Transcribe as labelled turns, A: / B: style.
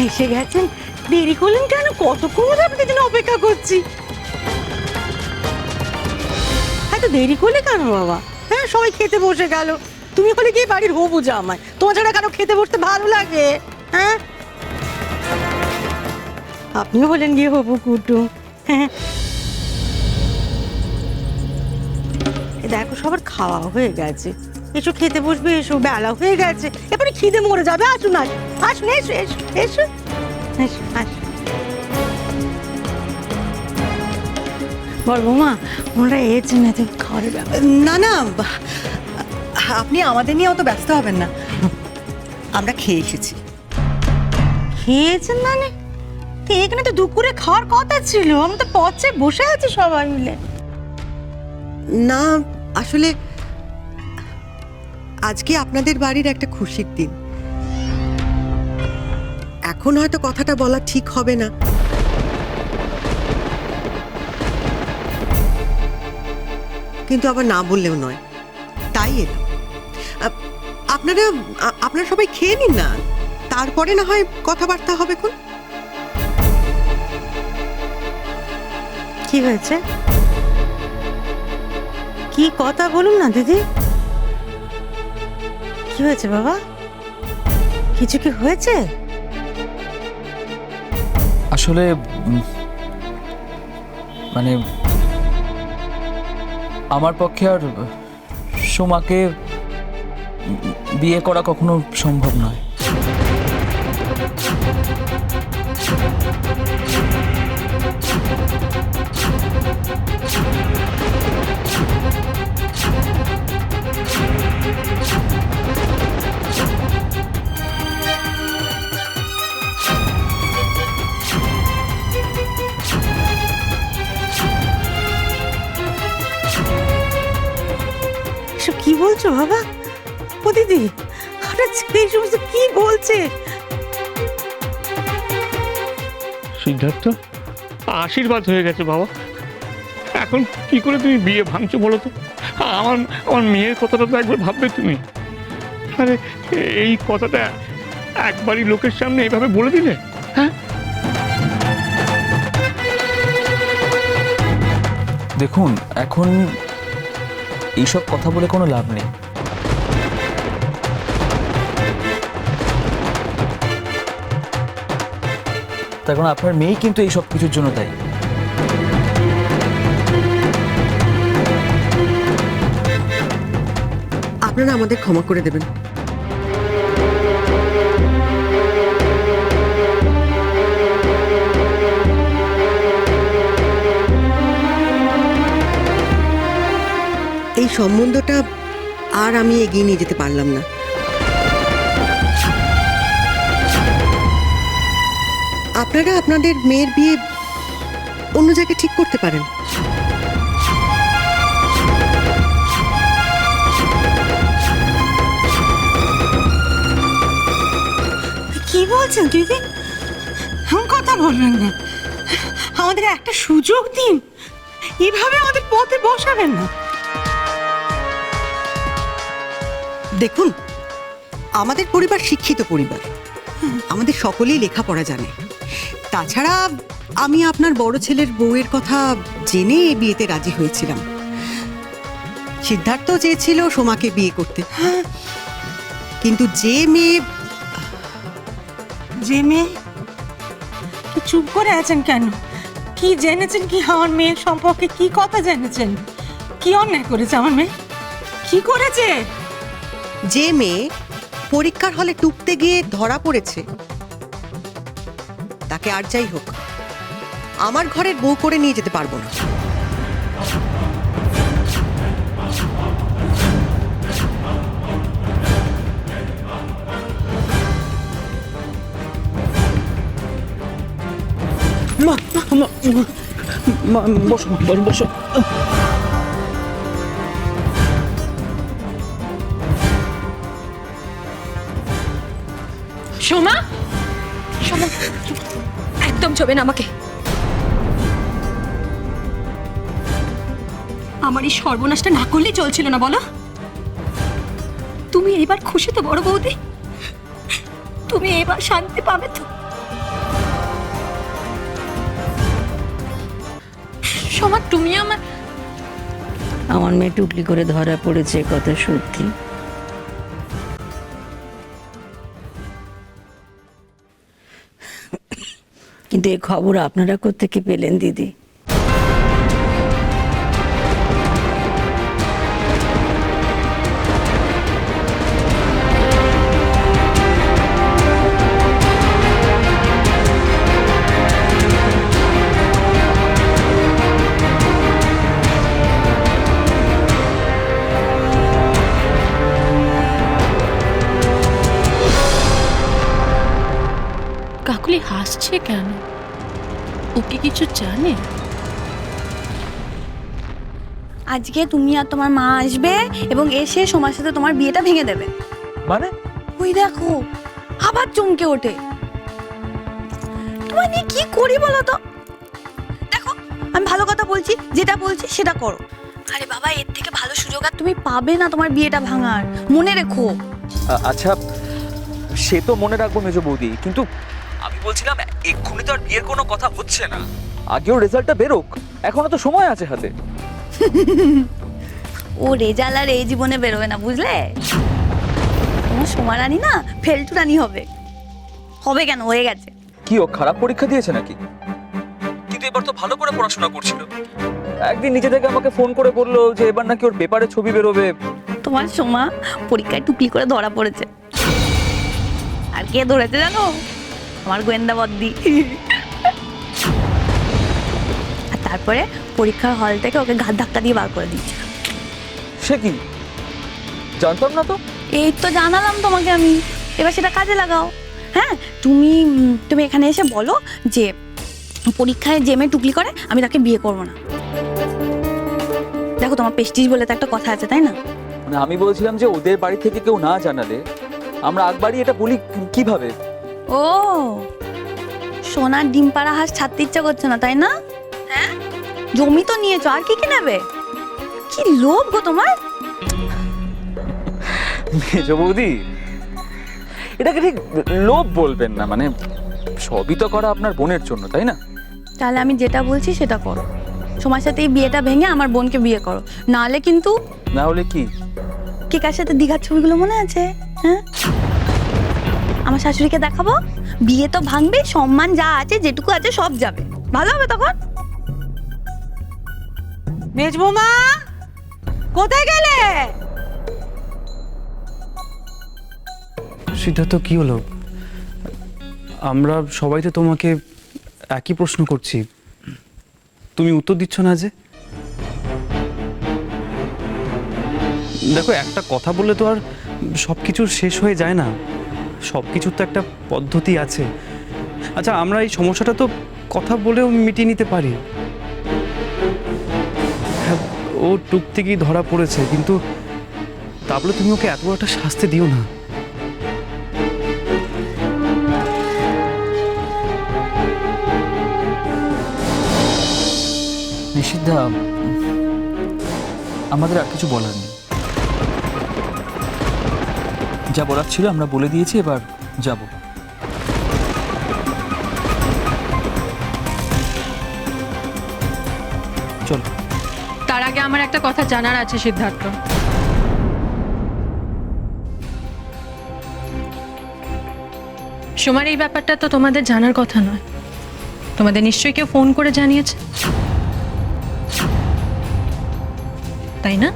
A: এসে গেছেন, দেরি করলেন কেন? কতক্ষণ ধরে আপনাদের জন্য অপেক্ষা করছি। এত দেরি করলে কেন বাবা? হ্যাঁ, সবাই খেতে বসে গেল। তুমি হলে কি বাড়ির হবু জামাই, তোমার ছাড়া কারো খেতে বসতে ভালো লাগে? হ্যাঁ, আপনিও বলেন গিয়ে হবু কুটুম। হ্যাঁ, দেখো সবার খাওয়া হয়ে গেছে, এসো খেতে বসবে, এসো, বেলা হয়ে গেছে, এবারে খিদে মরে যাবে। আসুন আসুন, এসো এসো এসো এসো আসো। বল বৌমা, ওনারা এসেছে না, তুমি খাওয়ার ব্যাপার।
B: না না, আপনি আমাদের নিয়ে অত ব্যস্ত হবেন না, আমরা খেয়ে এসেছি।
A: খেয়েছেন মানে? তো এখানে তো দুপুরে খাওয়ার কথা ছিল, আমি তো পচে বসে আছি সবাই মিলে।
B: না, আসলে আজকে আপনাদের বাড়ির একটা খুশির দিন। এখন হয়তো কথাটা বলা ঠিক হবে না, কিন্তু আবার না বললেও নয়, তাই এলাম। আপনারা সবাই খেয়ে নিন না, তারপরে না হয় কথাবার্তা হবে। কোন
A: কি হয়েছে? কি কথা বলুন না দিদি, কি হয়েছে বাবা? কিছু কি হয়েছে?
C: আসলে মানে আমার পক্ষে আর সোমাকে বিয়ে করা কখনো সম্ভব নয়।
A: এসব কি বলছো বাবা? ও দিদি, আরে এই সমস্ত কি বলছে?
D: সিদ্ধার্থ, আশীর্বাদ হয়ে গেছে বাবা। এখন কি করে তুমি বিয়ে ভাঙছো বলো তো? আমার আমার মেয়ের কথাটা তো একবার ভাববে তুমি। আরে এই কথাটা একবারই লোকের সামনে এইভাবে বলে দিলে, হ্যাঁ?
C: দেখুন, এখন এইসব কথা বলে কোনো লাভ নেই। তার কারণ আপনার মেয়ে কিন্তু এই সব কিছুর জন্য দায়ী।
B: আপনারা আমাদের ক্ষমা করে দেবেন। এই সম্বন্ধটা আর আমি এগিয়ে নিয়ে যেতে পারলাম না। আপনারা আপনাদের মেয়ের বিয়ে অন্য জায়গায় ঠিক করতে পারেন।
A: কি বলছেন দিদি? এমন কথা বলবেন না, আমাদের একটা সুযোগ দিন, এভাবে আমাদের পথে বসাবেন না।
B: দেখুন, আমাদের পরিবার শিক্ষিত পরিবার, আমাদের সকলেই লেখাপড়া জানে। তাছাড়া আমি আপনার বড় ছেলের বউয়ের কথা জেনে এই বিয়েতে রাজি হয়েছিলাম। সিদ্ধার্থ চেয়েছিল সোমাকে বিয়ে করতে, কিন্তু যে মেয়ে
A: কি চুপ করে আছেন কেন? কি জেনেছেন? কি আমার মেয়ের সম্পর্কে কি কথা জেনেছেন? কি অন্যায় করেছে আমার মেয়ে? কি করেছে?
B: যে মেয়ে পরীক্ষার হলে টুকতে গিয়ে ধরা পড়েছে, তাকে আর যাই হোক আমার ঘরের বউ করে নিয়ে যেতে পারবো না।
C: বসো বসো।
E: সোমা, সোমা, একদম ছবে না আমাকে। আমার এই সর্বনাশটা না করলে চলছিল না বলো? তুমি এবার খুশি তো বড় বৌদি? তুমি এবার শান্তি পাবে তো? সোমা তুমি আমার
A: আমার মেয়ে টুকলি করে ধরা পড়েছে, এ কথা সত্যি। কিন্তু এই খবর আপনারা কোত্থেকে পেলেন দিদি?
E: কাকুলি হাসছে কেন? ওকে কিছু জানে?
F: আজকে তুমি আর তোমার মা আসবে এবং এসে সোমার সাথে তোমার বিয়েটা ভেঙে দেবে।
C: মানে
F: ওই দেখো আবার চমকে ওঠে। তোমার নিয়ে কি করি বলো তো? দেখো আমি ভালো কথা বলছি, যেটা বলছি সেটা করো। আরে বাবা, এর থেকে ভালো সুযোগ আর তুমি পাবে না তোমার বিয়েটা ভাঙার, মনে রেখো।
C: আচ্ছা, সে তো মনে রাখবো মেজো বৌদি, কিন্তু আমি বলছিলাম এক্ষুনি তো আর বিয়ের কোনো কথা হচ্ছে না। আগেও রেজাল্টটা বেরোক, এখনো তো সময় আছে হাতে।
F: ও রেজাল্ট আর এই জীবনে বেরোবে না, বুঝলে? তোমার সোমা রানী না ফেলটু রানী হবে। হবে কেন, হয়ে গেছে।
C: কি ও খারাপ পরীক্ষা দিয়েছে নাকি? কিন্তু এবার তো ভালো করে পড়াশোনা করছিল। একদিন নিজে থেকে আমাকে ফোন করে বললো যে এবার নাকি ওর পেপারে ছবি বেরোবে।
F: তোমার সোমা পরীক্ষায় টুকলি করে ধরা পড়েছে। আর কে ধরেছে জানো? আমার গোয়েন্দা বদ্দি। আর তারপরে পরীক্ষার হল থেকে ওকে ঘাত ধাক্কা দিয়ে বার করে দিচ্ছে।
C: সে কি, জানতাম না তো।
F: এই তো জানালাম তোমাকে আমি, এবার সেটা কাজে লাগাও। হ্যাঁ, তুমি এখানে এসে বলো যে পরীক্ষায় যে মেয়ে টুকলি করে আমি তাকে বিয়ে করবো না। দেখো তোমার পেস্টিজ বলে তো একটা কথা আছে, তাই না?
C: মানে আমি বলছিলাম যে ওদের বাড়ি থেকে কেউ না জানালে আমরা আগবাড়ি এটা বলি কিভাবে?
F: ও, সোনার ডিম পাড়া হাঁস ছাড়তে ইচ্ছা করছে না, তাই না? হ্যাঁ, জমি তো নিয়েছো, আর কি কি নেবে? কি লোভ গো তোমার!
C: মেজো বৌদি, এটাকে ঠিক লোভ বলবেন না। মানে সবই তো করা আপনার বোনের জন্য, তাই না?
F: তাহলে আমি যেটা বলছি সেটা করো। সময়ের সাথে এই বিয়েটা ভেঙে আমার বোনকে বিয়ে করো, নাহলে কিন্তু।
C: না হলে কি?
F: কে কার সাথে দীঘার ছবিগুলো মনে আছে? হ্যাঁ, আমার শাশুড়িকে দেখাবো, বিয়ে তো ভাঙবে, সম্মান যা আছে যেটুকু আছে সব যাবে। ভালো হবে তখন।
A: মেজবৌমা, কোথায় গেলে?
G: সিদ্ধার্থ, কি হলো? আমরা সবাই তো তোমাকে একই প্রশ্ন করছি, তুমি উত্তর দিচ্ছ না যে? দেখো, একটা কথা বললে তো আর সব কিছু শেষ হয়ে যায় না, সব কিছুর তো একটা পদ্ধতি আছে। আচ্ছা, আমরা এই সমস্যাটা তো কথা বলেও মিটিয়ে নিতে পারি। হ্যাঁ, ও টুকটিকি ধরা পড়েছে, কিন্তু তা বলে তুমি ওকে এত বড় একটা শাস্তি দিও না।
C: নিষিদ্ধা, আমাদের আর কিছু বলার নেই। যা বলার ছিল আমরা বলে দিয়েছি, এবার যাব। চল।
E: তার আগে আমার একটা কথা জানার আছে সিদ্ধার্থ। সোমার এই ব্যাপারটা তো তোমাদের জানার কথা নয়, তোমাদের নিশ্চয়ই কেউ ফোন করে জানিয়েছে, তাই না?